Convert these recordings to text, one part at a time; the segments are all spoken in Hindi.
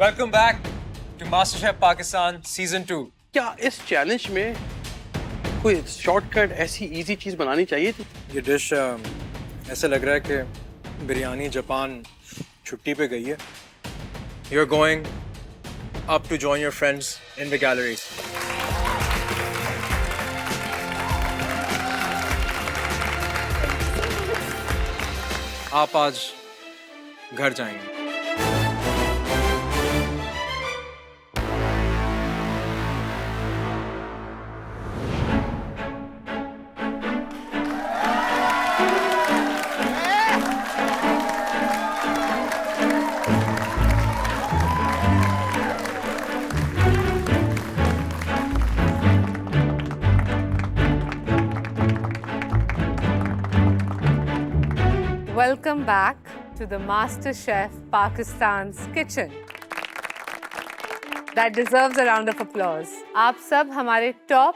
Welcome back to MasterChef Pakistan Season 2. क्या इस चैलेंज में कोई शॉर्टकट ऐसी इजी चीज बनानी चाहिए थी? ये डिश ऐसा लग रहा है कि बिरयानी जापान छुट्टी पे गई है. You're going up to join your friends in the gallery. आप आज घर जाएंगे. Welcome back to the MasterChef Pakistan's kitchen. That deserves a round of applause. आप सब हमारे टॉप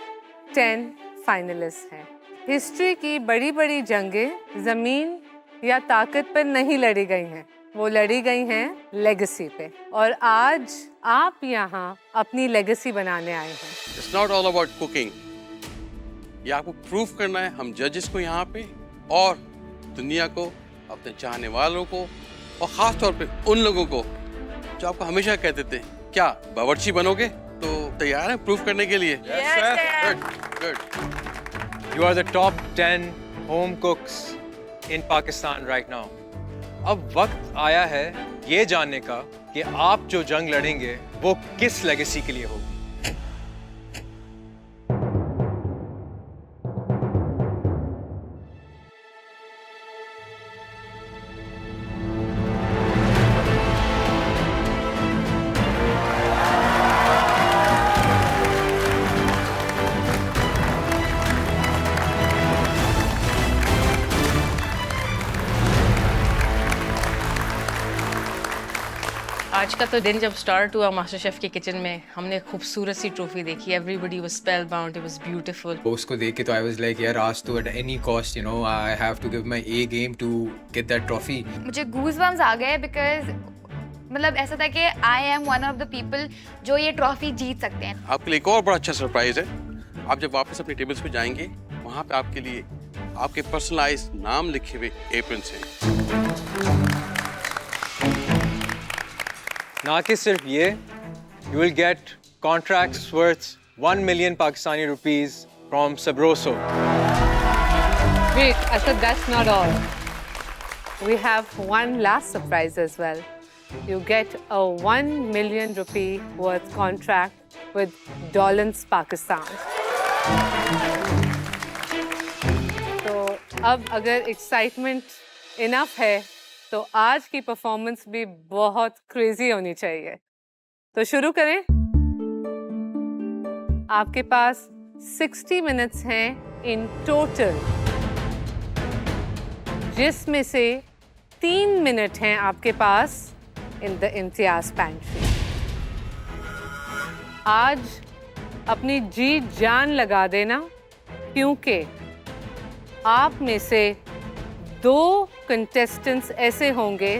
10 फाइनलिस्ट हैं. हिस्ट्री की बड़ी-बड़ी जंगें ज़मीन या ताकत पर नहीं लड़ी गई हैं, वो लड़ी गई हैं लेगेसी पे. और आज आप यहाँ अपनी लेगेसी बनाने आए हैं. It's not all about cooking. ये आपको प्रूफ करना है हम जजेस को यहाँ पे और दुनिया को, अपने चाहने वालों को और खास तौर पे उन लोगों को जो आपको हमेशा कहते थे क्या बावर्ची बनोगे. तो तैयार हैं प्रूफ करने के लिए? Good. You are the top 10 home cooks in Pakistan right now. अब वक्त आया है ये जानने का कि आप जो जंग लड़ेंगे वो किस लेगेसी के लिए होगी. आज का तो दिन जब स्टार्ट हुआ मास्टर शेफ के किचन में, हमने खूबसूरत सी ट्रॉफी देखी. Everybody was spell bound, it was beautiful. उसको देख के तो आई वाज लाइक यार आज तो at any cost you know I have to give my A game to get that trophy. मुझे गूज़बम्स आ गए बिकॉज मतलब ऐसा था कि I am one of the people जो ये ट्रॉफी जीत सकते हैं. आपके लिए एक और बड़ा अच्छा सरप्राइज है. आप जब वापस अपने टेबल्स पे जाएंगे वहाँ पे आपके लिए आपके पर्सनलाइज नाम लिखे हुए एप्रन्स हैं. ना कि सिर्फ ये, you will get contracts worth 1 million Pakistani rupees from Sabroso. Wait, I thought that's not all. We have one last surprise as well. You get a 1 million rupee worth contract with Dolan's Pakistan. तो अब अगर excitement enough है तो आज की परफॉर्मेंस भी बहुत क्रेजी होनी चाहिए. तो शुरू करें. आपके पास 60 मिनट्स हैं इन टोटल, जिसमें से 3 मिनट हैं आपके पास इन द इम्तियाज पैंट्री. आज अपनी जी जान लगा देना, क्योंकि आप में से 2 contestants ऐसे होंगे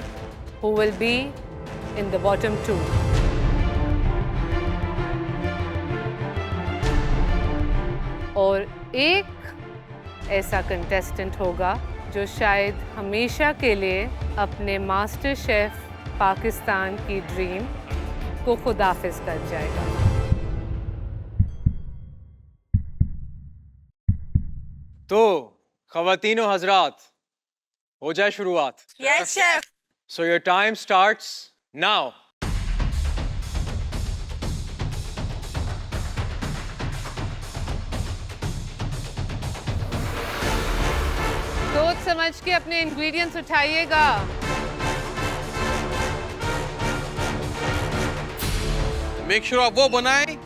who will be in the bottom 2. और एक ऐसा contestant होगा जो शायद हमेशा के लिए अपने मास्टर शेफ पाकिस्तान की ड्रीम को खुदाफिज कर जाएगा. तो ख़वातीनो हज़रात, हो जाए शुरुआत. Yes chef. So your time starts now. सोच समझ के अपने इंग्रेडिएंट्स उठाइएगा. मेक श्योर आप वो बनाएं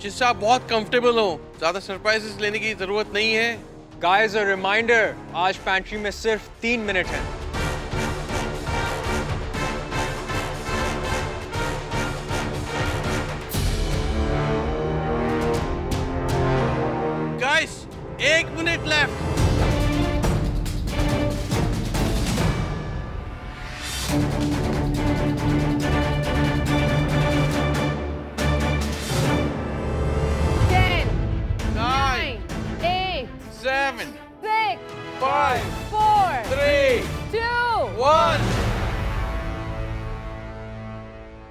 जिससे आप बहुत कंफर्टेबल हो. ज्यादा सरप्राइजेस लेने की जरूरत नहीं है. Guys, a reminder, आज पैंट्री में सिर्फ 3 मिनट हैं. Guys, 1 minute left.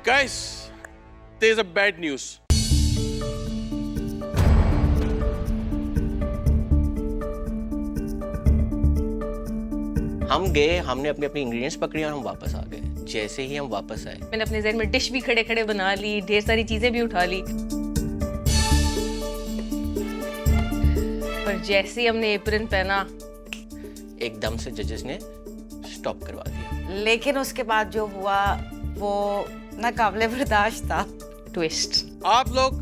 Guys, there's a bad news. हम गए, हमने अपनी अपनी इंग्रेडिएंट्स पकड़ी और हम वापस आ गए। जैसे ही हम वापस आए, मैंने अपने जहन में डिश भी खड़े खड़े बना ली, ढेर सारी चीजें भी उठा ली, पर जैसे ही हमने एप्रन पहना, एकदम से जजेस ने स्टॉप करवा दिया। लेकिन उसके बाद जो हुआ वो नाकाबिले बर्दाश्त था। ट्विस्ट। आप लोग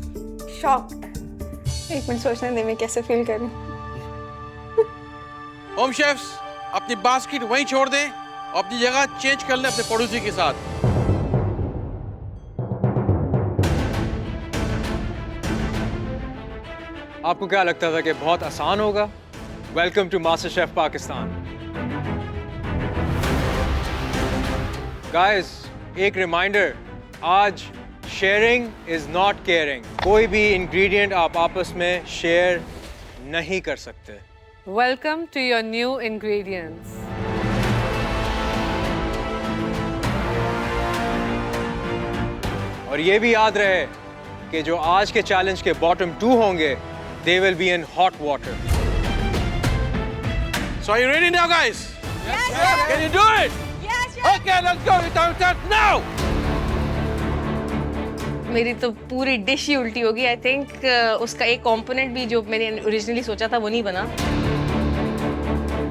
शॉक। एक मिनट सोचने दे मैं कैसे फील करूं। होम शेफ्स अपनी बास्केट वहीं छोड़ दें, अपनी जगह चेंज कर लें अपने पड़ोसी के साथ। आपको क्या लगता था कि बहुत आसान होगा? Welcome to master chef Pakistan. Guys, एक रिमाइंडर, आज शेयरिंग इज नॉट केयरिंग। कोई भी इंग्रेडिएंट आप आपस में शेयर नहीं कर सकते। Welcome to your new ingredients. और ये भी याद रहे कि जो आज के चैलेंज के बॉटम 2 होंगे, they will be in hot water. So are you ready now, guys? Yes, sir. Can you do it? Yes, sir. Okay, let's go. Time start now. मेरी तो पूरी डिश ही उल्टी होगी। आई थिंक उसका एक कंपोनेंट भी जो मैंने ओरिजिनली सोचा था वो नहीं बना।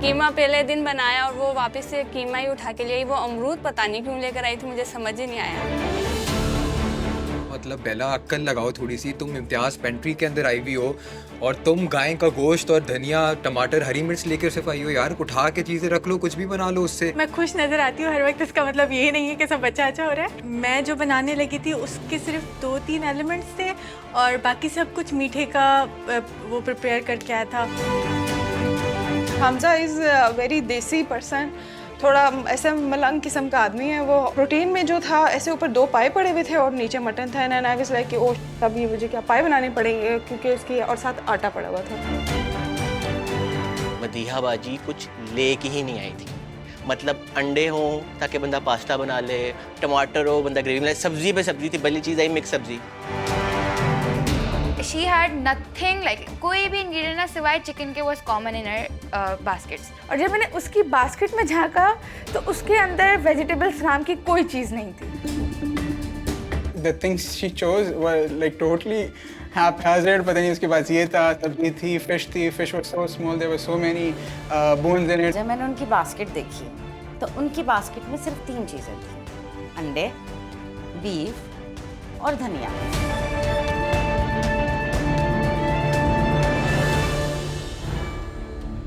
कीमा पहले दिन बनाया और वो वापस से कीमा ही उठा के ले आई। वो अमरूद पता नहीं क्यों लेकर आई थी, मुझे समझ ही नहीं आया। मतलब बेला, अक्ल लगाओ थोड़ी सी। तुम इम्तियाज पेंट्री के अंदर आई हुई हो और तुम गाय का गोश्त और धनिया, टमाटर, हरी मिर्च लेकर सिर्फ आई हो। यार उठा के चीजें रख लो, कुछ भी बना लो उससे। मैं खुश नजर आती हूँ हर वक्त, इसका मतलब ये नहीं है कि सब अच्छा हो रहा है। मैं जो बनाने लगी थी उसके सिर्फ 2-3 एलिमेंट्स थे और बाकी सब कुछ मीठे का वो प्रिपेयर करके आया था। हमजा इज़ वेरी देसी पर्सन, थोड़ा ऐसा मलंग किस्म का आदमी है। वो प्रोटीन में जो था ऐसे ऊपर 2 पाए पड़े हुए थे और नीचे मटन था। एंड आई वाज लाइक कि ओह अभी मुझे क्या पाए बनाने पड़ेंगे क्योंकि उसकी और साथ आटा पड़ा हुआ था। मदीहा बाजी कुछ लेके ही नहीं आई थी। मतलब अंडे हो ताकि बंदा पास्ता बना ले, टमाटर हो बंदा ग्रेवी बनाए, सब्जी पे सब्जी थी, पहली चीज़ आई मिक्स सब्जी। She had nothing like कोई भी इंग्रेडिएंट ना सिवाय चिकन के was common in her baskets. और जब मैंने उसकी बास्केट में झांका तो उसके अंदर वेजिटेबल्स नाम की कोई चीज़ नहीं थी। The things she chose were like totally haphazard. पता नहीं उसके पास ये था, सब्जी थी, fish was so small, there were so many bones in it. जब मैंने उनकी बास्केट देखी तो उनकी बास्केट में सिर्फ 3 चीज़ें थी, अंडे, बीफ और धनिया।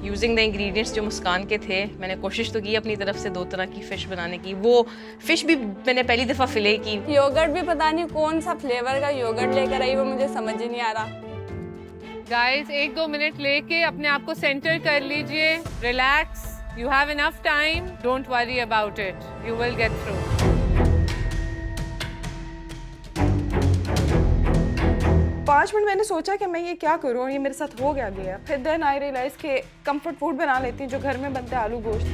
यूजिंग द इंग्रेडिएंट्स जो मुस्कान के थे, मैंने कोशिश तो की अपनी तरफ से 2 तरह की फ़िश बनाने की। वो फ़िश भी मैंने पहली दफ़ा फिले की। योगर्ट भी पता नहीं कौन सा फ्लेवर का योगर्ट लेकर आई, वो मुझे समझ ही नहीं आ रहा। गाइस, 1-2 मिनट लेके अपने आप को सेंटर कर लीजिए। Relax, you have enough time, don't worry about it, you will get through. 5 minute मैंने सोचा कि मैं ये क्या करूँ और ये मेरे साथ हो गया। फिर देन आई रियलाइज कि कंफर्ट फूड बना लेती हूँ जो घर में बनता है, आलू गोश्त।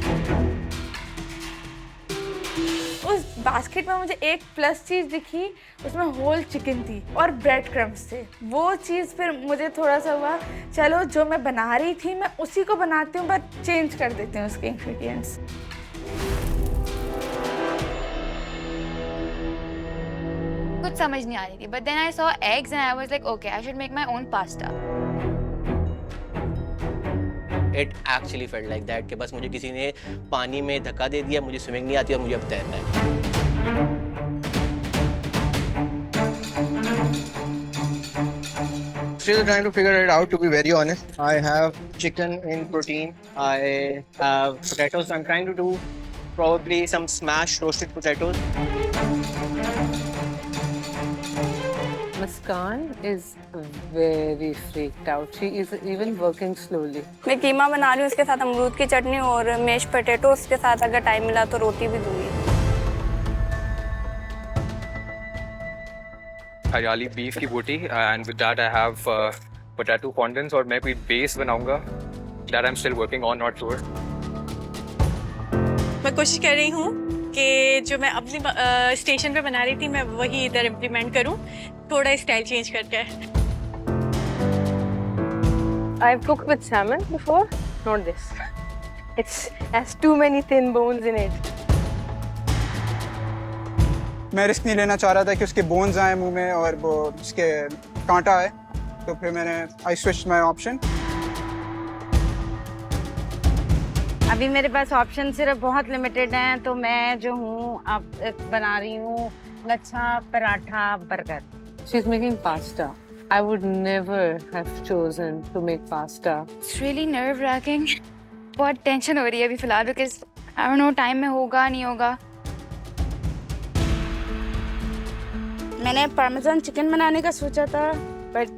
उस बास्केट में मुझे एक प्लस चीज़ दिखी, उसमें होल चिकन थी और ब्रेड क्रम्स थे। वो चीज़ फिर मुझे थोड़ा सा हुआ, चलो जो मैं बना रही थी मैं उसी को बनाती हूँ, बट चेंज कर देती हूँ उसके इंग्रेडिएंट्स। कुछ समझ नहीं आ रही थी, but then I saw eggs and I was like, okay, I should make my own pasta. It actually felt like that कि बस मुझे किसी ने पानी में धक्का दे दिया, मुझे स्विमिंग नहीं आती और मुझे अब तैरना है। Still trying to figure it out, to be very honest. I have chicken in protein. I have potatoes. I'm trying to do probably some smashed roasted potatoes. Muskan is very freaked out. She is even working slowly. मैं कीमा बना रही हूँ, उसके साथ अमरूद की चटनी और मैश पोटैटो, उसके साथ अगर टाइम मिला तो रोटी भी दूंगी। हरियाली बीफ की बोटी and with that I have potato fondants और मैं कोई बेस बनाऊंगा। That I'm still working on, not sure. मैं कोशिश कर रही हूँ कि जो मैं अपनी स्टेशन पे बना रही थी मैं वही इधर इम्प्लीमेंट करूं, थोड़ा स्टाइल चेंज करके। I've cooked with salmon before, not this. It has too many thin bones in it. मैं रिस्क नहीं लेना चाह रहा था कि उसके बोन्स आए मुंह में और वो उसके कांटा आए, तो फिर मैंने आई स्विच माय ऑप्शन। अभी मेरे पास ऑप्शन सिर्फ बहुत लिमिटेड हैं, तो मैं जो हूँ अब बना रही हूँ lachha paratha burger. She's making pasta. I would never have chosen to make pasta. It's really nerve-wracking. बहुत टेंशन हो रही है अभी फिलहाल, because I don't know time में होगा नहीं होगा। मैंने पार्मेजान चिकन बनाने का सोचा था, बट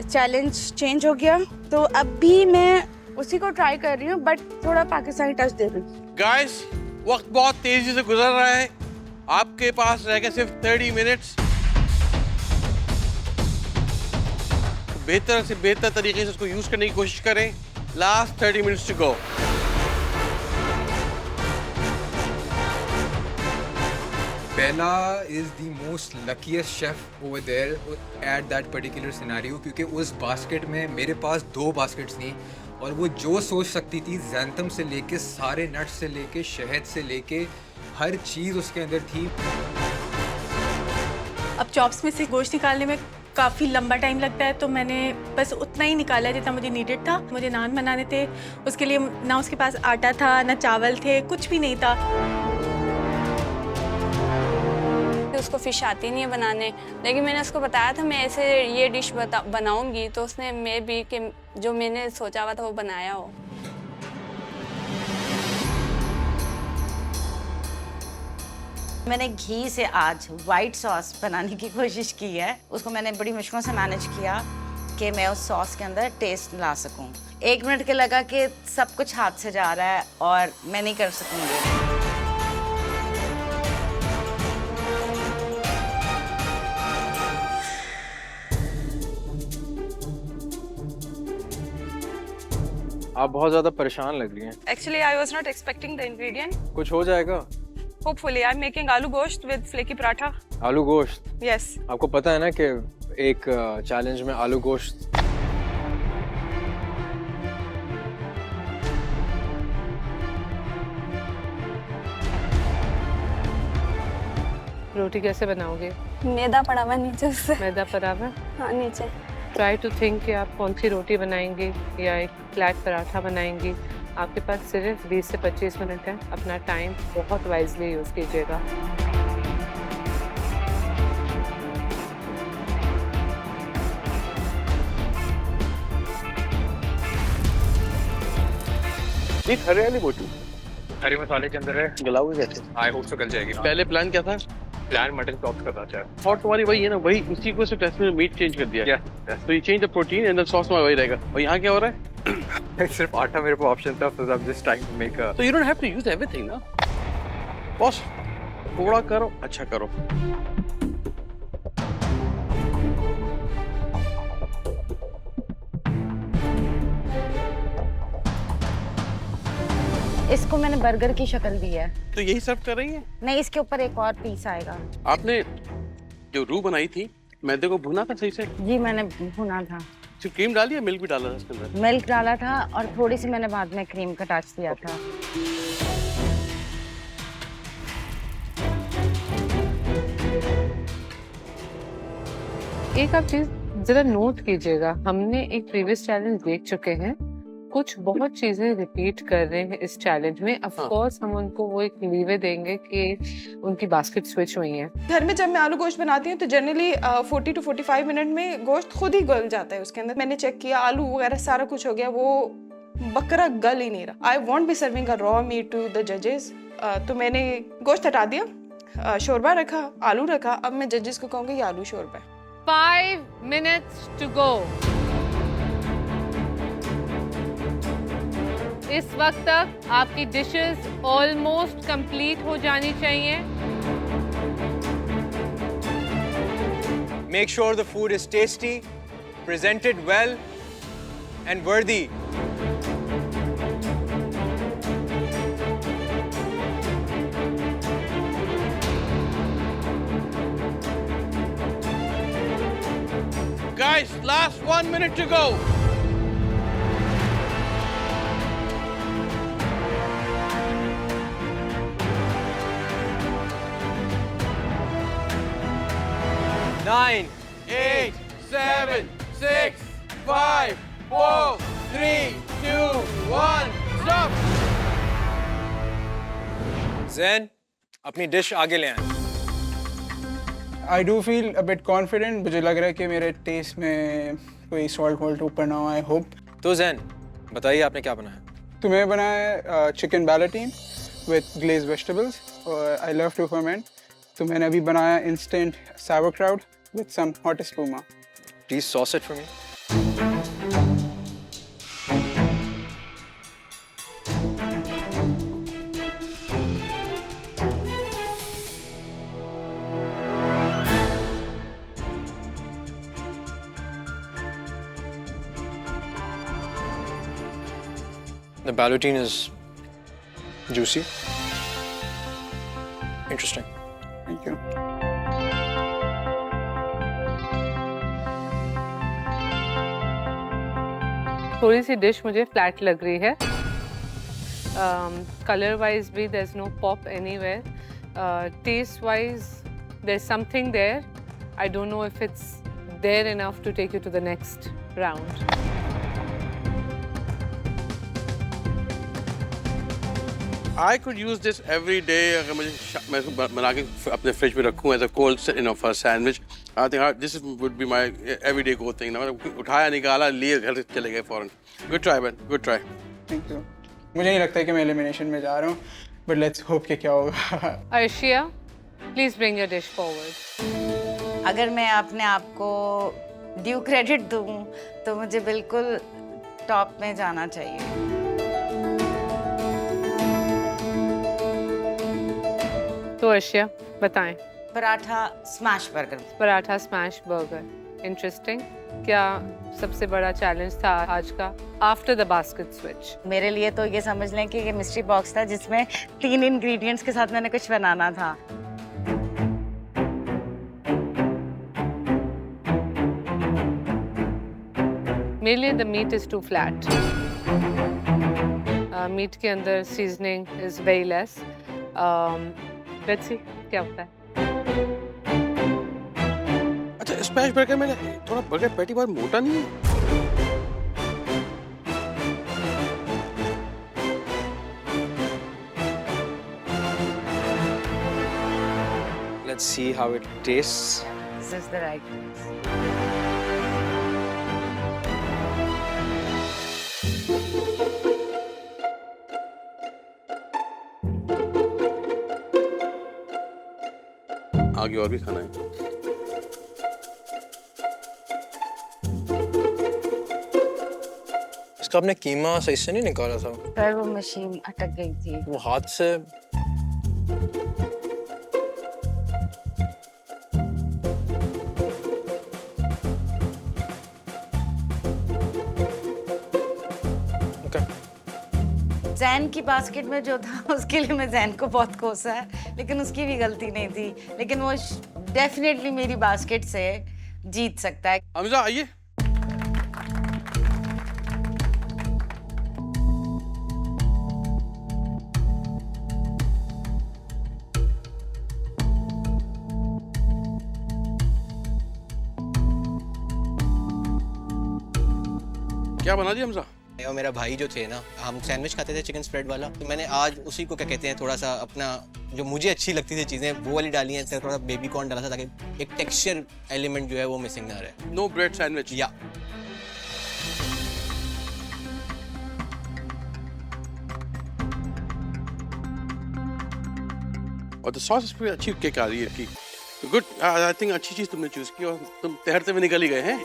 चैलेंज चेंज हो गया, तो अब भी मैं उसी को ट्राई कर रही हूँ, बट थोड़ा पाकिस्तानी टच दे रही हूँ। गाइस, वक्त बहुत तेजी से गुजर रहा है, आपके पास रह गए सिर्फ 30 मिनट्स। बेहतर से बेहतर तरीके से उसको यूज करने की कोशिश करें। Last 30 minutes to go. Bella is the most luckiest chef over there at that particular scenario, क्योंकि उस बास्केट में मेरे पास 2 बास्केट्स थी और वो जो सोच सकती थी, जैंतम से लेके सारे नट्स से लेके शहद से लेके हर चीज़ उसके अंदर थी। अब चॉप्स में से गोश्त निकालने में काफ़ी लंबा टाइम लगता है, तो मैंने बस उतना ही निकाला जितना मुझे नीडेड था। मुझे नान बनाने थे, उसके लिए ना उसके पास आटा था ना चावल थे, कुछ भी नहीं था। उसको फ़िश आती नहीं है बनाने, लेकिन मैंने उसको बताया था मैं ऐसे ये डिश बनाऊंगी, तो उसने मे बी कि जो मैंने सोचा हुआ था वो बनाया हो। मैंने घी से आज वाइट सॉस बनाने की कोशिश की है। उसको मैंने बड़ी मुश्किलों से मैनेज किया कि मैं उस सॉस के अंदर टेस्ट ला सकूं। 1 मिनट के लगा कि सब कुछ हाथ से जा रहा है और मैं नहीं कर सकूंगी। आप बहुत ज़्यादा परेशान लग रही हैं। Actually, I was not expecting the ingredient. कुछ हो जाएगा। Hopefully, I'm making aloo gosht with flaky paratha. आलू गोश्त। Yes. आपको पता है ना कि एक चैलेंज में आलू गोश्त रोटी कैसे बनाओगे? मैदा पड़ा हुआ नीचे से। मैदा पड़ा हुआ? हाँ, नीचे। ट्राई टू थिंक कि आप कौन सी रोटी बनाएंगी या एक फ्लैट पराठा बनाएंगी। आपके पास सिर्फ 20 से 25 मिनट है। अपना टाइम बहुत वाइजली यूज़ कीजिएगा। हरे वाली बोटी हरी मसाले के अंदर है। गलाओगे कैसे? आई होप सो कल जाएगी। पहले प्लान क्या था? प्लान मटन चॉप्स करना चाहे। और तुम्हारी वही है ना, वही उसी को सिर्फ टेस्ट में मीट चेंज कर दिया। तो ये change the protein and the sauce में वही रहेगा। और यहाँ क्या हो रहा है? सिर्फ आटा मेरे पास ऑप्शन था, so I'm just trying to make a। So you don't have to use everything ना। बॉस थोड़ा करो, अच्छा करो। इसको मैंने बर्गर की शक्ल दी है। तो यही सर्व कर रही है? नहीं, इसके ऊपर एक और पीस आएगा। आपने जो रू बनाई थी, मैदे को भुना था सही से? जी मैंने भुना था। सिर्फ क्रीम डाली या मिल्क भी डाला था इसके अंदर? मिल्क डाला था और थोड़ी सी मैंने बाद में क्रीम का टच दिया था। एक आप चीज जरा नोट कीजिएगा, हमने एक प्रीवियस चैलेंज देख चुके हैं, कुछ बहुत चीजें रिपीट कर रहे हैं इस चैलेंज में। ऑफ कोर्स हम उनको वो एक लीवे देंगे कि उनकी बास्केट स्विच हुई है। घर में जब मैं आलू गोश्त बनाती हूँ तो जनरली 40 to 45 मिनट में गोश्त खुद ही गल जाता है उसके अंदर। मैंने चेक किया, आलू वगैरह सारा कुछ हो गया, वो बकरा गल ही नहीं रहा। I won't be serving a raw meat to the जजेस। तो मैंने गोश्त हटा दिया, शोरबा रखा, आलू रखा। अब मैं जजेस को कहूँगी ये आलू शोरबा है। 5 minutes to go। इस वक्त तक आपकी डिशेस ऑलमोस्ट कंप्लीट हो जानी चाहिए। Make sure the food is tasty, presented well and worthy. Guys, last 1 minute to go. Nine, 8, 7, 6, 5, 4, 3, 2, 1. Stop. ज़ैन, अपनी डिश आगे ले आए। I do feel a bit confident. मुझे लग रहा है कि मेरे टेस्ट में कोई सॉल्ट वॉल्ट ऊपर ना हो, आई होप। तो ज़ैन, बताइए आपने क्या बनाया? तो मैं बनाया चिकन बैलेटीन विथ ग्लेज वेजिटेबल्स और आई लव टू फर्मेंट। तो मैंने अभी बनाया instant sauerkraut with some hot espuma. Please sauce it for me. The ballotine is juicy. Interesting. Thank you. थोड़ी सी डिश मुझे फ्लैट लग रही है। कलर वाइज भी there is no pop anywhere. Taste wise there is something there. I don't know if it's there enough to take you to the next round. I could use this every day. अगर मैं इसको बना के अपने फ्रिज में रखूँ as a cold, for a sandwich. I think this would be my everyday go thing. उठाया, निकाला, लिए, घर चले गए फौरन. Good try, man. Good try. Thank you. मुझे नहीं लगता है कि मैं एलिमिनेशन में जा रहा हूँ, but let's hope कि क्या होगा। Arshia, please bring your dish forward. अगर मैं अपने आप को ड्यू क्रेडिट दूँ तो मुझे बिल्कुल टॉप में जाना चाहिए। तो अर्शिया बताएं। Paratha smash burger. Paratha smash burger, interesting. क्या सबसे बड़ा चैलेंज था आज का आफ्टर द बास्केट स्विच? मेरे लिए तो ये समझ लें कि ये मिस्ट्री बॉक्स था जिसमें 3 इंग्रेडिएंट्स के साथ मैंने कुछ बनाना था। मेरे लिए the meat is too flat. Meat के अंदर seasoning is very less. Let's see क्या होता है। अच्छा, स्मैश बर्गर में थोड़ा बर्गर पैटी बहुत मोटा नहीं है? Let's see how it tastes. This is the right place. आगे और भी खाना है। इसका आपने कीमा सही से नहीं निकाला था? सर वो मशीन अटक गई थी। वो हाथ से जैन की बास्केट में जो था उसके लिए मैं जैन को बहुत कोसा है, लेकिन उसकी भी गलती नहीं थी। लेकिन वो डेफिनेटली मेरी बास्केट से जीत सकता है। हमजा आइए। क्या बना दिया हमजा? और मेरा भाई जो थे ना, हम सैंडविच खाते थे चिकन स्प्रेड वाला, तो मैंने आज उसी को क्या कहते हैं थोड़ा सा अपना जो मुझे अच्छी लगती थी चीज़ें वो वाली डाली हैं। थोड़ा बेबी कॉर्न डाला था ताकि एक टेक्सचर एलिमेंट जो है वो मिसिंग ना रहे। No bread sandwich. या और तो सॉस पे अच्छी किक आ रही है कि गुड। आई थिंक अच्छी चीज़ तुमने चूज की और तुम तैरते हुए निकल ही गए हैं।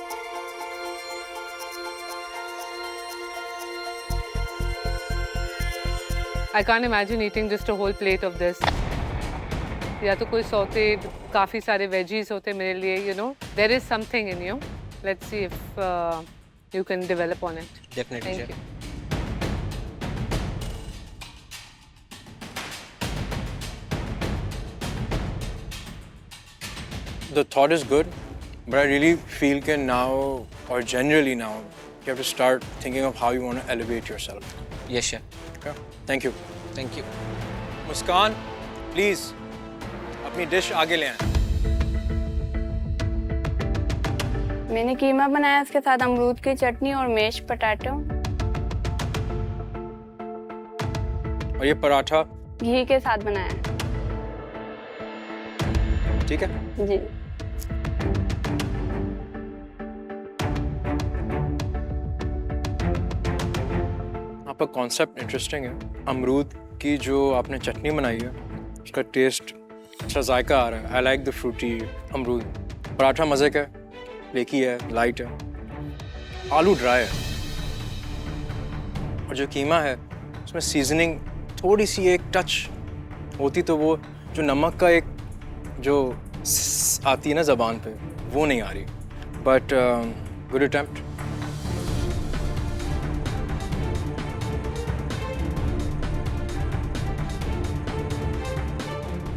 I can't imagine eating just a whole plate of this. या तो कोई sauteed काफी सारे veggies होते मेरे लिए, you know. There is something in you. Let's see if you can develop on it. Definitely. Thank you. The thought is good, But I really feel that now, or generally now, you have to start thinking of how you want to elevate yourself. Yes, chef. Okay? Thank you. Thank you. Muskan, please, अपनी डिश आगे ले आएं. मैंने कीमा बनाया, उसके साथ अमरूद की चटनी और मैश पोटैटो. और ये पराठा घी के साथ बनाया. ठीक है? जी. आपका कॉन्सेप्ट इंटरेस्टिंग है. अमरूद की जो आपने चटनी बनाई है उसका टेस्ट अच्छा जायका आ रहा है. आई लाइक द फ्रूटी अमरूद. पराठा मज़े का है, लेकी है, लाइट है. आलू ड्राई है. और जो कीमा है उसमें सीजनिंग थोड़ी सी एक टच होती तो वो जो नमक का एक जो आती है ना ज़बान पे, वो नहीं आ रही. But good attempt.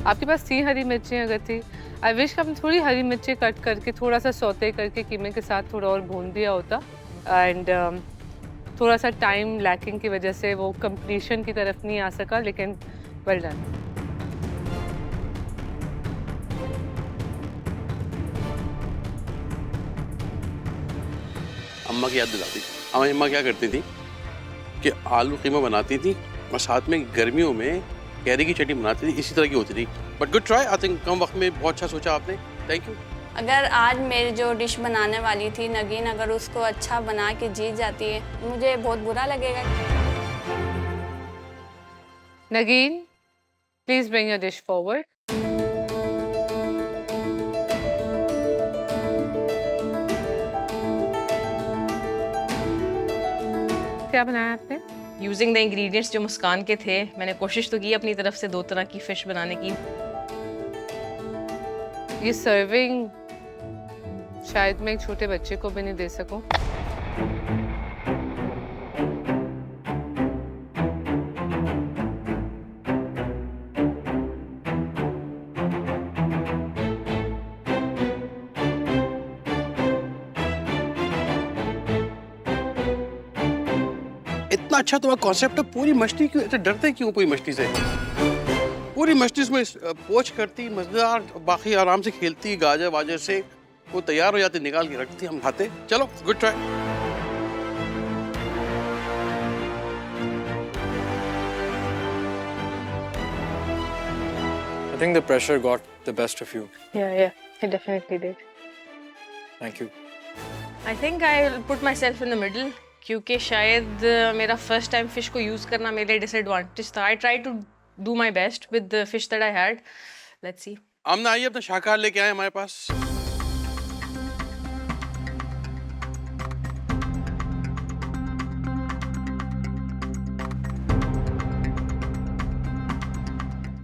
आपके पास 3 हरी मिर्चें अगर थी, आई विश आपने थोड़ी हरी मिर्चें कट करके थोड़ा सा सौते करके कीमे के साथ थोड़ा और भून दिया होता. एंड थोड़ा सा टाइम लैकिंग की वजह से वो कंप्लीशन की तरफ नहीं आ सका, लेकिन वेल डन. अम्मा की याद दिलाती. हमारी अम्मा क्या करती थी कि आलू कीमा बनाती थी और साथ में गर्मियों में कैरी की चटनी बनाती थी. इसी तरह की होती थी. But good try. I think कम वक्त में बहुत अच्छा सोचा आपने. Thank you. अगर आज मेरी जो डिश बनाने वाली थी नगीन, अगर उसको अच्छा बना के जीत जाती है, मुझे बहुत बुरा लगेगा. Nagin, please bring your dish forward. क्या बनाया आपने? यूजिंग द इंग्रेडिएंट्स जो मुस्कान के थे, मैंने कोशिश तो की अपनी तरफ से 2 तरह की फिश बनाने की. ये सर्विंग शायद मैं एक छोटे बच्चे को भी नहीं दे सकूं. इतना अच्छा तुम्हारा कॉन्सेप्ट है. पूरी मछली क्यों ऐसे डरते क्यों पूरी मछली से? पूरी मछली इसमें पोच करती, मजेदार, बाकी आराम से खेलती, गाजर वाजर से वो तैयार हो जाती, निकाल के रखती, हम खाते. चलो good try. I think the pressure got the best of you. Yeah, it definitely did. Thank you. I think I will put myself in the middle, क्योंकि शायद मेरा फर्स्ट टाइम फिश को यूज़ करना मेरे लिए डिसएडवांटेज था. I try to do my best with the fish that I had. Let's see. Aamna आइए, अपना शाकाहार लेके आए हमारे पास.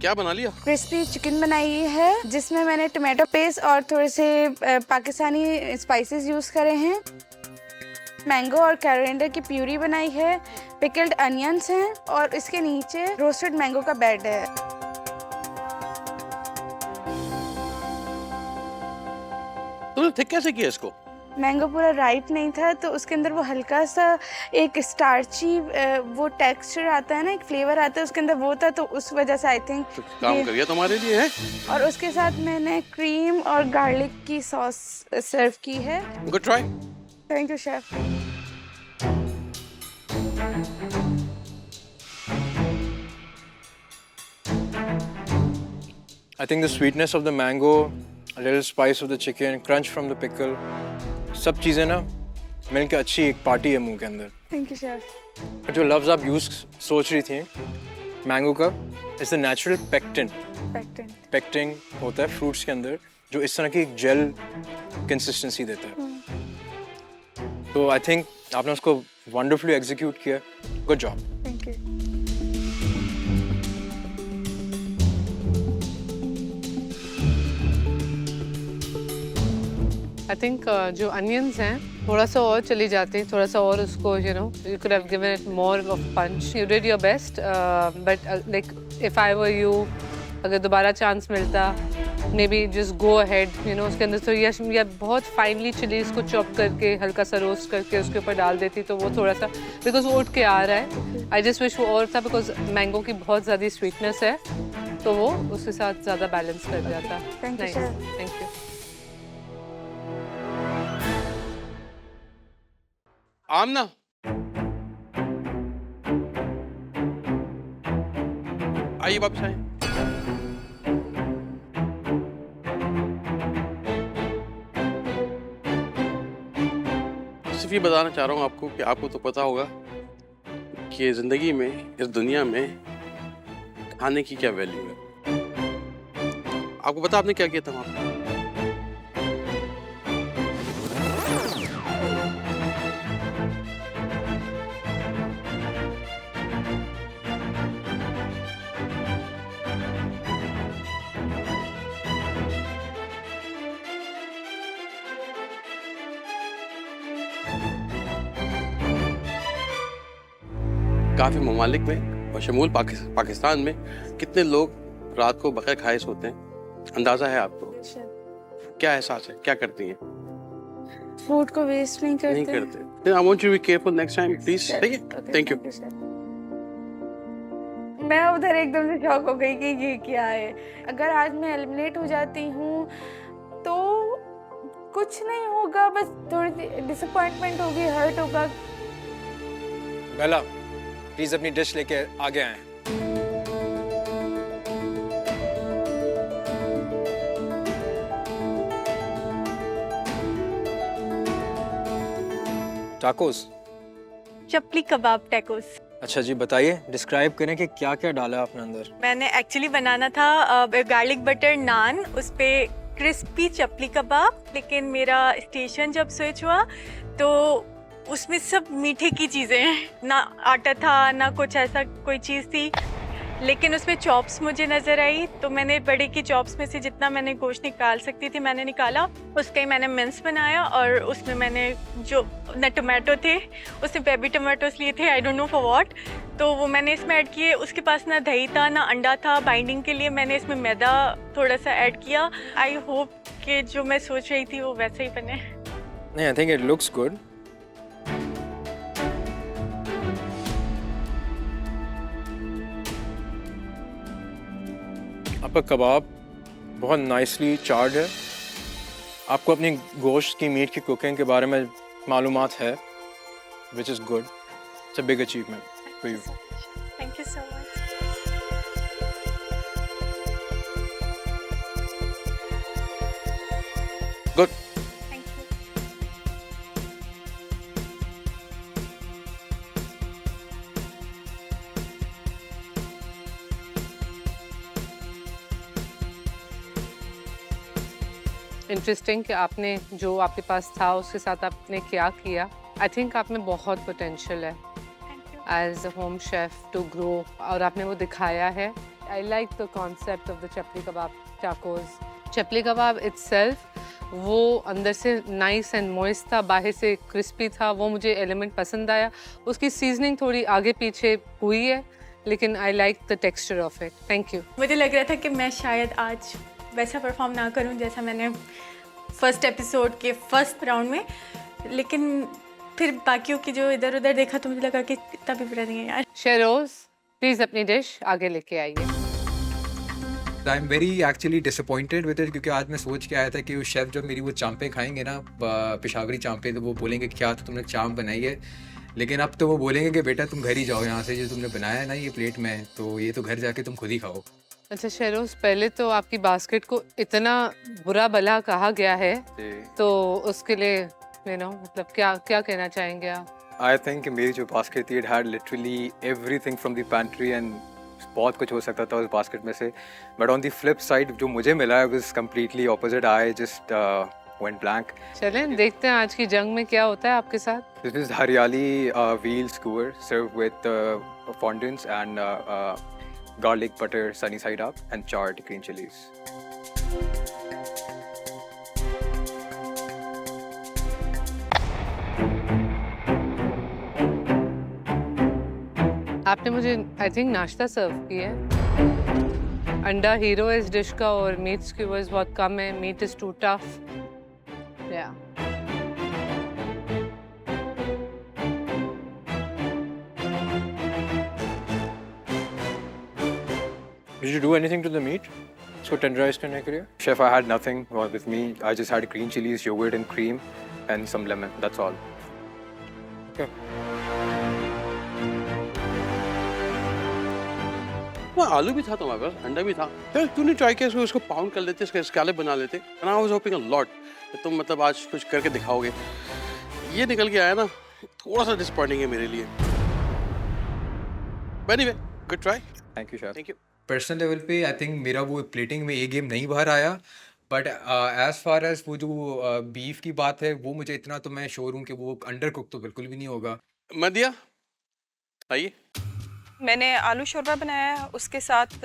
क्या बना लिया? क्रिस्पी चिकन बनाई है, जिसमें मैंने टमाटो पेस्ट और थोड़े से पाकिस्तानी स्पाइसेस यूज़ करे हैं. मैंगो और कोरिएंडर की प्यूरी बनाई है. पिकल्ड अनियंस हैं और इसके नीचे रोस्टेड मैंगो का बेड है. तूने ठीक कैसे किया इसको? मैंगो पूरा राइप नहीं था, तो उसके अंदर वो हल्का सा एक स्टार्ची वो टेक्सचर आता है ना, एक फ्लेवर आता है उसके अंदर, वो था, तो उस वजह से आई थिंक काम कर गया तुम्हारे लिए है. और उसके साथ मैंने क्रीम और गार्लिक की सॉस सर्व की है. Good try. Thank you chef. I think the sweetness of the mango, a little spice of the chicken, crunch from the pickle, सब चीज़ें ना मिलकर अच्छी एक पार्टी है मुंह के अंदर. Thank you chef. जो लफ्ज़ आप यूज़ सोच रही थी मैंगो का, it's the natural pectin. Pectin होता है फ्रूट्स के अंदर जो इस तरह की एक जेल कंसिस्टेंसी देता है. तो आई थिंक आपने उसको वंडरफुली एग्जीक्यूट किया. Good job. Thank you. I think जो अनियंस हैं थोड़ा सा और चली जाती, थोड़ा सा और उसको you could have given it more of punch. You did your best, but like if I were you, अगर दोबारा चांस मिलता maybe just go ahead, you know, उसके अंदर तो या बहुत फाइनली चिलीज को चॉप करके हल्का सा रोस्ट करके उसके ऊपर डाल देती तो वो थोड़ा सा, बिकॉज वो उठ के आ रहा है। आई जस्ट विश वो और था, बिकॉज मैंगो की बहुत ज़्यादा स्वीटनेस है तो वो उसके साथ ज़्यादा बैलेंस कर जाता। Thank you sir. Thank you. Aamna, आइए वापस आए। सिर्फ ये बताना चाह रहा हूँ आपको कि आपको तो पता होगा कि जिंदगी में, इस दुनिया में खाने की क्या वैल्यू है। आपको पता आपने क्या किया था वहाँ पे? काफ़ी ममालिक में और शमूल पाकिस्तान में कितने लोग रात को बगैर खाए सोते हैं, अंदाजा है आपको? क्या एहसास है, क्या करती हैं? फूड को वेस्ट नहीं करते। नहीं करते। I want you to be careful next time, please. ठीक है? Thank you. मैं उधर एकदम से शॉक हो गई कि ये क्या है। अगर आज मैं एलिमिनेट हो जाती हूँ तो कुछ नहीं होगा, बस थोड़ी सी डिसअपॉइंटमेंट होगी, हर्ट होगा। बेला, प्लीज अपनी डिश लेके आगे आएं। टाकोस। चपली कबाब टैकोस। अच्छा जी, बताइए, डिस्क्राइब करें कि क्या क्या डाला है आपने अंदर। मैंने एक्चुअली बनाना था गार्लिक बटर नान, उस पे क्रिस्पी चपली कबाब, लेकिन मेरा स्टेशन जब स्विच हुआ तो उसमें सब मीठे की चीज़ें हैं, ना आटा था ना कुछ ऐसा कोई चीज़ थी, लेकिन उसमें चॉप्स मुझे नज़र आई तो मैंने बड़े की चॉप्स में से जितना मैंने गोश्त निकाल सकती थी मैंने निकाला। उसका ही मैंने मिन्स बनाया और उसमें मैंने जो न टमाटो थे उसमें बेबी टमाटोस लिए थे, आई डोंट नो फॉर व्हाट, तो वो मैंने इसमें ऐड किए। उसके पास ना दही था ना अंडा था, बाइंडिंग के लिए मैंने इसमें मैदा थोड़ा सा ऐड किया। आई होप कि जो मैं सोच रही थी वो वैसे ही बने। नहीं, I think it looks good. आपका कबाब बहुत नाइसली चार्ड है। आपको अपनी गोश्त की, मीट की कुकिंग के बारे में मालूमात है, which is good. It's a big achievement for you. Thank you so much. Good. Thank you. Interesting कि आपने जो आपके पास था उसके साथ आपने क्या किया। आई थिंक आप में बहुत पोटेंशियल है as a home chef to grow, और आपने वो दिखाया है। I like the concept of the chapli kebab tacos. Chapli kebab itself वो अंदर से नाइस एंड मॉइस्ट था, बाहर से क्रिस्पी था, वो मुझे एलिमेंट पसंद आया। उसकी सीजनिंग थोड़ी आगे पीछे हुई है, लेकिन आई like the texture of it. Thank you. मुझे लग रहा था कि मैं शायद आज वैसा परफॉर्म ना करूं जैसा मैंने फर्स्ट एपिसोड के फर्स्ट राउंड में, लेकिन फिर बाकियों की जो इधर उधर देखा तो मुझे लगा कि इतना भी बुरा नहीं है यार। शेरोज, प्लीज़ अपनी डिश आगे लेके आइए। I am very actually disappointed with it, क्योंकि आज मैं सोच के आया था कि वो शेफ़ जब मेरी वो चांपें खाएंगे ना, पेशावरी चांपें, तो वो बोलेंगे क्या तो तुमने चांप बनाई है, लेकिन अब तो वो बोलेंगे कि बेटा तुम घर ही जाओ यहाँ से, जो तुमने बनाया है ना ये प्लेट में, तो ये तो घर जाके तुम खुद ही खाओ। अच्छा शेरोज, पहले तो आपकी बास्केट को इतना बुरा भला कहा गया है, तो उसके लिए मतलब क्या क्या कहना चाहेंगे आप? आई थिंक मेरी जो बास्केट थी, it had literally everything from the pantry and बहुत कुछ हो सकता था उस बास्केट में से, but on the flip side जो मुझे मिला है was completely opposite. I just went blank. चलें देखते हैं आज की जंग में क्या होता है आपके साथ। This is hariyali veal skewer serve with fondants and garlic butter sunny side up and charred green chilies. आपने मुझे आई थिंक नाश्ता सर्व किया है। अंडा हीरो है इस डिश का और मीट स्क्यूवर्स बहुत कम है. Meat is too tough. या Did you do anything to the meat? इसको tenderize करने के लिए? Chef, I had nothing with me. I just had green chilies, yogurt and cream and some lemon. That's all. Okay. वहाँ आलू भी था तुम्हारे पास, अंडा भी था. चल तू नहीं ट्राई किया उसको पाउंड कर लेते, इसका स्कैलप बना लेते. And I was hoping a lot कि तुम मतलब आज कुछ करके दिखाओगे. ये निकल के आया ना, थोड़ा सा डिसअपॉइंटिंग है मेरे लिए. But anyway, good try. Thank you, chef. Thank you. Personal level पे आई थिंक मेरा वो प्लेटिंग में ये गेम नहीं बाहर आया, बट एज फार एज वो जो बीफ की बात है वो मुझे इतना तो मैं श्योर हूँ कि वो अंडर कुक तो बिल्कुल भी नहीं होगा. मदिया आइए. मैंने आलू शोरबा बनाया है, उसके साथ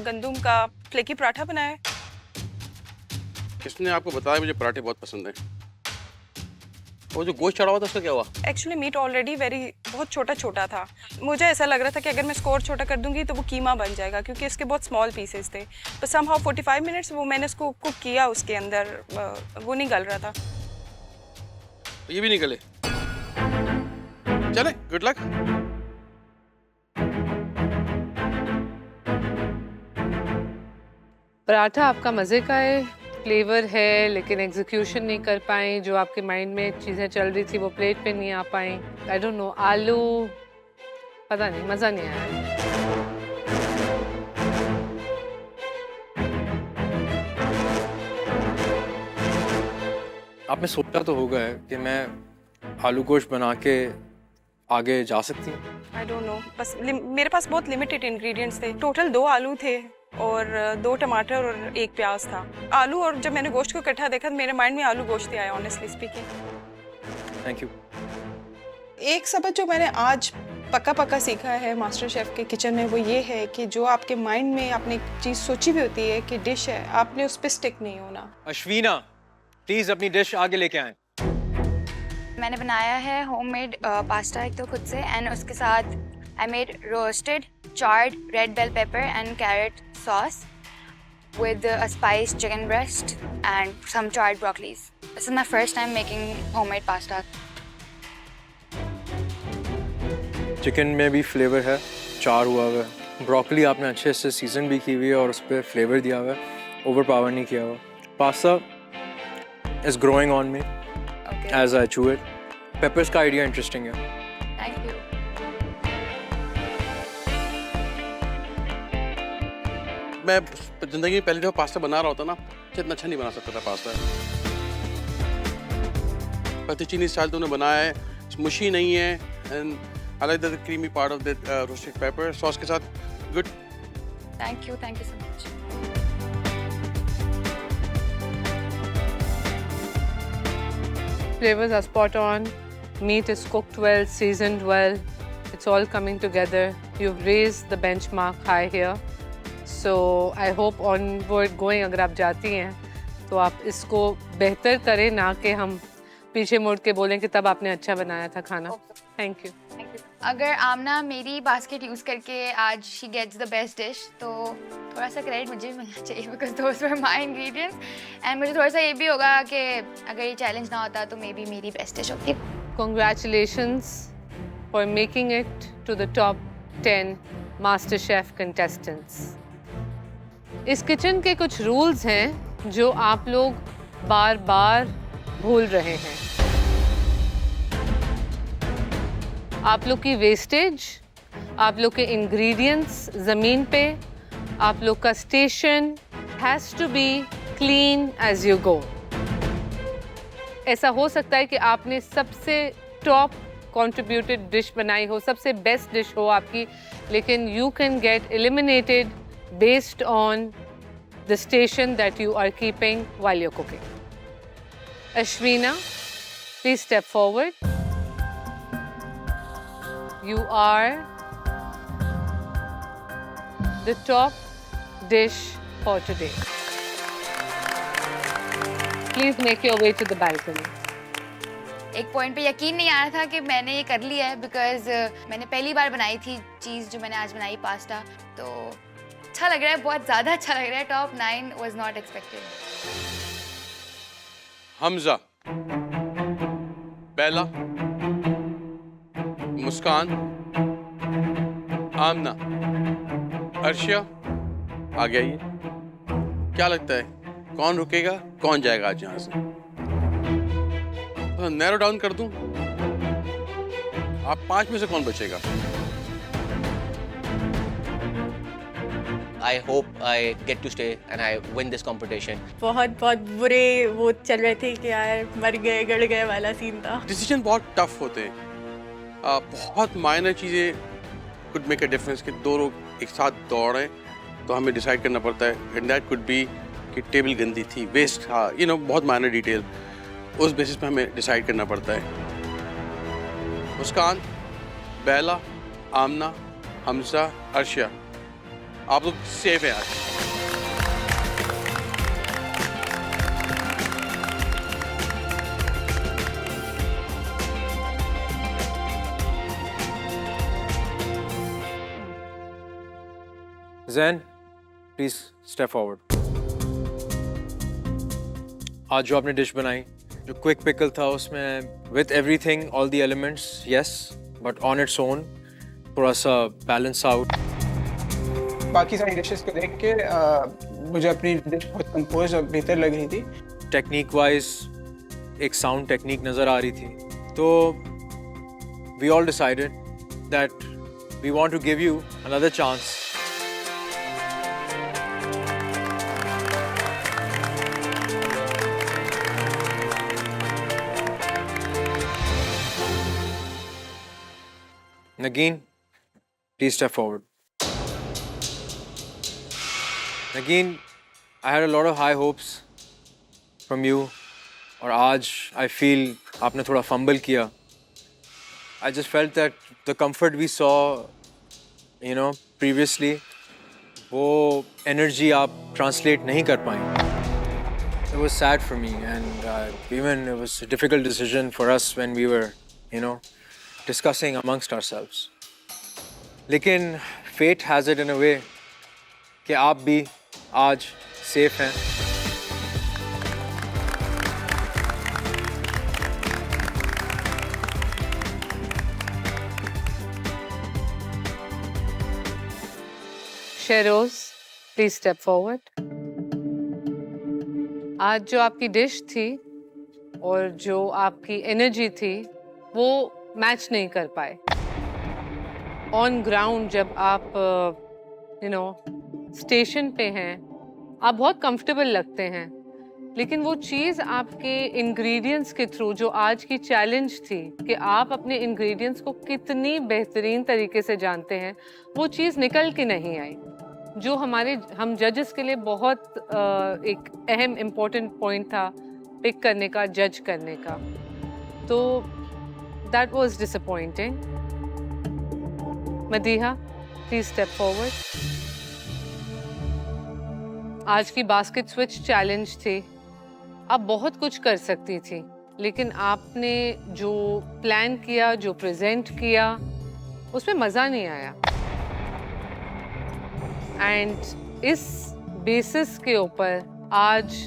गंदुम का फ्लेकी पराठा बनाया है. किसने आपको बताया मुझे पराठे बहुत पसंद है? वो जो गोश्त चढ़ा हुआ था उसका क्या हुआ? एक्चुअली मीट ऑलरेडी बहुत छोटा छोटा था. मुझे ऐसा लग रहा था कि अगर मैं इसको और छोटा कर दूंगी तो वो कीमा बन जाएगा, क्योंकि इसके बहुत स्मॉल पीसेस थे. पर समहाउ 45 मिनट्स वो मैंने इसको कुक किया, उसके अंदर वो नहीं गल रहा था. ये भी निकले. चले, गुड लक. पराठा आपका मज़े का है, फ्लेवर है, लेकिन एग्जीक्यूशन नहीं कर पाए. जो आपके माइंड में चीज़ें चल रही थी वो प्लेट पे नहीं आ पाई. आई डोंट नो, आलू पता नहीं, मज़ा नहीं आया. आपने सोचा तो होगा है कि मैं आलू गोश्त बना के आगे जा सकती हूँ? आई डोंट नो, बस मेरे पास बहुत लिमिटेड इंग्रेडिएंट्स थे. टोटल 2 आलू थे और 2 टमाटर और 1 प्याज था. आलू, और जब मैंने गोश्त को इकट्ठा देखा तो मेरे माइंड में आलू गोश्त ही आया, ऑनेस्टली स्पीकिंग. Thank you. एक सबक जो मैंने आज पक्का सीखा है मास्टर शेफ के किचन में, वो ये है कि जो आपके माइंड में आपने एक चीज़ सोची भी होती है कि डिश है, आपने उस पर स्टिक नहीं होना. अश्वीना, प्लीज अपनी डिश आगे लेके आएं. मैंने बनाया है होममेड पास्ता एक तो खुद से, एंड उसके साथ I made roasted charred red bell pepper and carrot sauce with a spiced chicken breast and some charred broccolis. This is my first time making homemade pasta. Chicken में भी फ्लेवर है, चार हुआ हुआ है. ब्रोकली आपने अच्छे से सीजन भी की हुई है और उस पर फ्लेवर दिया हुआ है, ओवर पावर नहीं किया हुआ. Pasta is growing on me as I chew it. Peppers का आइडिया इंटरेस्टिंग है. Thank you. मैं जिंदगी में पहले जो पास्ता बना रहा होता ना, इतना अच्छा नहीं बना सकता था पास्ता. पेट्टुचीनी स्टाइल तूने बनाया है, मुशी नहीं है. And I like the creamy part of the roasted paper sauce के साथ. Good. Thank you so much. Flavors are spot on. Meat is cooked well, seasoned well. It's all coming together. You've raised the benchmark high here. So I hope onward going अगर आप जाती हैं तो आप इसको बेहतर करें, ना कि हम पीछे मुड़ के बोलें कि तब आपने अच्छा बनाया था खाना. Thank you. अगर आमना मेरी बास्केट यूज़ करके आज she gets the best dish, तो थोड़ा सा क्रेडिट मुझे भी मिलना चाहिए, because those were my ingredients. And मुझे थोड़ा सा ये भी होगा कि अगर ये चैलेंज ना होता तो मे बी मेरी बेस्ट डिश होती. Congratulations for making it to the top 10 MasterChef contestants. इस किचन के कुछ रूल्स हैं जो आप लोग बार बार भूल रहे हैं. आप लोग की वेस्टेज, आप लोग के इंग्रेडिएंट्स ज़मीन पे, आप लोग का station has to be clean as you go. ऐसा हो सकता है कि आपने सबसे टॉप कंट्रीब्यूटेड डिश बनाई हो, सबसे बेस्ट डिश हो आपकी, लेकिन you can get eliminated based on the station that you are keeping while you're cooking. Ashwina, please step forward. You are the top dish for today. Please make your way to the balcony. एक पॉइंट पे यकीन नहीं आ रहा था कि मैंने ये कर लिया है, बिकॉज मैंने पहली बार बनाई थी चीज़ जो मैंने आज बनाई, पास्ता. तो अच्छा लग रहा है, बहुत ज़्यादा अच्छा लग रहा है. Top 9 was not expected. Hamza, Bela, Muskan, Aamna, Arshiya, आगे आइए. क्या लगता है कौन रुकेगा, कौन जाएगा आज यहाँ से? तो नैरो डाउन कर दूं, आप 5 में से कौन बचेगा? I hope I get to stay and I win this competition. बहुत बहुत बुरे वो चल रहे थे कि यार मर गए गड़ गए वाला सीन था. डिसीजन बहुत टफ होते हैं. बहुत माइनर चीज़ें कुड मेक अ डिफरेंस कि 2 लोग एक साथ दौड़े तो हमें डिसाइड करना पड़ता है. एंड दैट कुड बी कि टेबल गंदी थी, वेस्ट था, यू नो, बहुत माइनर डिटेल. उस बेसिस पे हमें डिसाइड करना पड़ता है. मुस्कान, बेला, आमना, हमजा, अर्शिया, आप लोग सेफ हैं आज. Zen, please step forward. आज जो आपने डिश बनाई, जो क्विक पिकल था उसमें with everything, all the elements, yes, but on its own, थोड़ा सा balance out. बाकी सारी डिशेस को देख के मुझे अपनी डिश बहुत कंपोज और बेहतर लग रही थी. टेक्निक वाइज एक साउंड टेक्निक नज़र आ रही थी. तो we all decided that we want to give you another chance. Nagin, please step forward. Nagin, I had a lot of high hopes from you, और आज I feel आपने थोड़ा fumble किया. I just felt that the comfort we saw, you know, previously, वो energy आप translate नहीं कर पाए. It was sad for me, and even it was a difficult decision for us when we were, you know, discussing amongst ourselves. लेकिन fate has it in a way कि आप भी आज safe हैं. Sheroz, please step forward. आज जो आपकी डिश थी और जो आपकी एनर्जी थी वो मैच नहीं कर पाए. ऑन ग्राउंड जब आप यू नो स्टेशन पे हैं, आप बहुत कंफर्टेबल लगते हैं, लेकिन वो चीज़ आपके इंग्रेडिएंट्स के थ्रू, जो आज की चैलेंज थी कि आप अपने इंग्रेडिएंट्स को कितनी बेहतरीन तरीके से जानते हैं, वो चीज़ निकल के नहीं आई, जो हम जजेस के लिए बहुत एक अहम इम्पोर्टेंट पॉइंट था पिक करने का, जज करने का. तो that was disappointing. Madiha, please step forward. आज की बास्केट स्विच चैलेंज थी. आप बहुत कुछ कर सकती थी, लेकिन आपने जो प्लान किया, जो प्रेजेंट किया, उसमें मज़ा नहीं आया. एंड इस बेसिस के ऊपर आज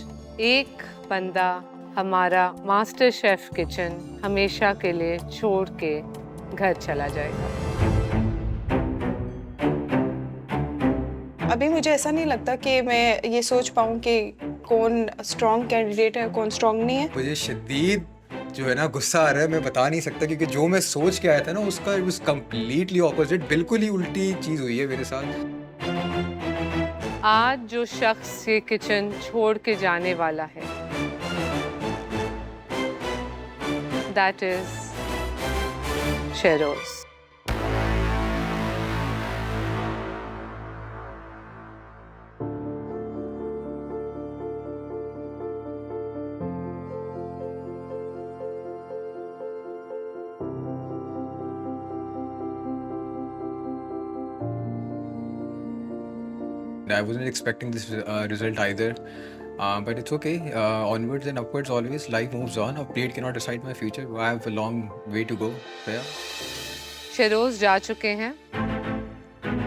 एक बंदा हमारा मास्टर शेफ किचन हमेशा के लिए छोड़ के घर चला जाएगा. अभी मुझे ऐसा नहीं लगता कि मैं ये सोच पाऊँ कि कौन स्ट्रॉन्ग कैंडिडेट है, कौन स्ट्रॉन्ग नहीं है. मुझे शदीद जो है ना गुस्सा आ रहा है, मैं बता नहीं सकता, क्योंकि जो मैं सोच के आया था ना उसका it was completely opposite. बिल्कुल ही उल्टी चीज़ हुई है मेरे साथ. आज जो शख्स ये किचन छोड़ के जाने वाला है, that is Sheroz. I wasn't expecting this result either, but it's okay. Onwards and upwards always. Life moves on. A plate cannot decide my future. I have a long way to go. Yeah. Sheroz जा चुके हैं.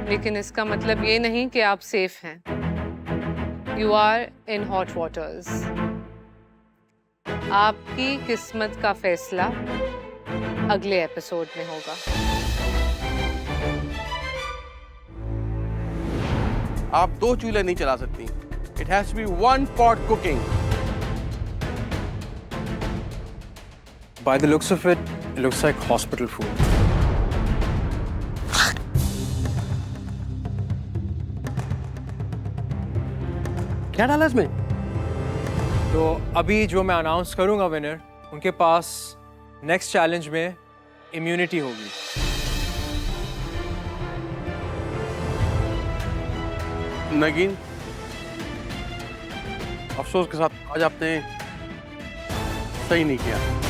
लेकिन इसका मतलब ये नहीं कि आप सेफ हैं। You are in hot waters. आपकी किस्मत का फैसला अगले एपिसोड में होगा। आप 2 चूल्हे नहीं चला सकती। It has to be 1 pot cooking. By the looks of it, it looks like hospital food. क्या डाला इसमें? तो अभी जो मैं अनाउंस करूंगा विनर, उनके पास नेक्स्ट चैलेंज में इम्यूनिटी होगी। नगीन, अफसोस के साथ आज आपने सही नहीं किया।